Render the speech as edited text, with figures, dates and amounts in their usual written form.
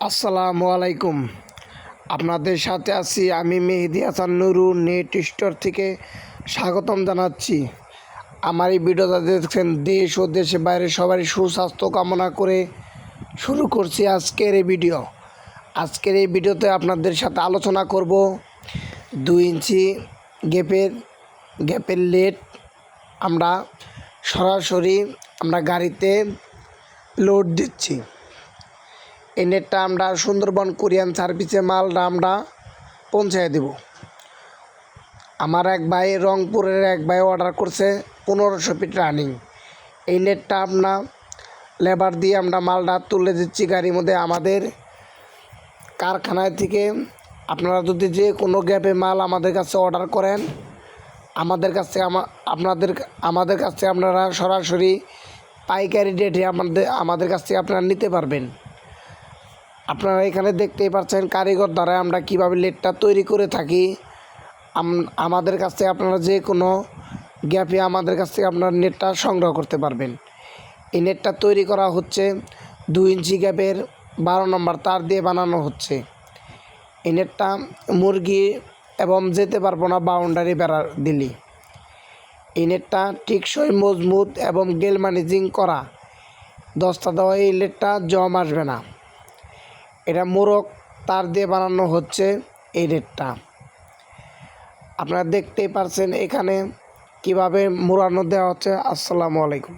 আসসালামু আলাইকুম। আপনাদের সাথে আছি আমি মেহেদি হাসান নুরু নেট স্টোর থেকে স্বাগতম জানাচ্ছি। আমার এই ভিডিওটা দেখছেন দেশ ও দেশের বাইরে সবারই সুস্বাস্থ্য কামনা করে শুরু করছি আজকের এই ভিডিও। আজকের এই ভিডিওতে আপনাদের সাথে আলোচনা করব 2 ইঞ্চি গ্যাপের লেট আমরা সরাসরি গাড়িতে লোড দিচ্ছি। এই নেটটা আমরা সুন্দরবন কোরিয়ান সার্ভিসে মালটা আমরা পৌঁছায় দেব। আমার এক ভাই রংপুরের এক ভাই অর্ডার করছে 1500 ফিট রানিং। এই নেটটা আপনার লেবার দিয়ে আমরা মালটা তুলে দিচ্ছি গাড়ির মধ্যে। আমাদের কারখানায় থেকে আপনারা যদি যে কোনো গ্যাপে মাল আমাদের কাছে অর্ডার করেন, আমাদের কাছ থেকে আপনারা সরাসরি পাইকারি রেটে আমাদের কাছ থেকে আপনারা নিতে পারবেন। আপনারা এখানে দেখতেই পাচ্ছেন কারিগর দ্বারা আমরা কিভাবে লেটটা তৈরি করে থাকি। আমাদের কাছ থেকে আপনারা যে কোনো গ্যাপে আমাদের কাছ থেকে আপনার নেটটা সংগ্রহ করতে পারবেন। এই নেটটা তৈরি করা হচ্ছে 2 ইঞ্চি গ্যাপের 12 নম্বর তার দিয়ে বানানো হচ্ছে। এই নেটটা মুরগি এবং যেতে পারবো না বাউন্ডারি বেড়া দিলি। এই নেটটা টিকসই মজবুত এবং গেলমানিজিং করা, দস্তা দেওয়া এই নেটটা জম আসবে না। এটা মোরগ তার দিয়ে বানানো হচ্ছে এই নেটটা। আপনারা দেখতেই পারছেন এখানে কিভাবে মোড়ানো দেওয়া হচ্ছে। আসসালামু আলাইকুম।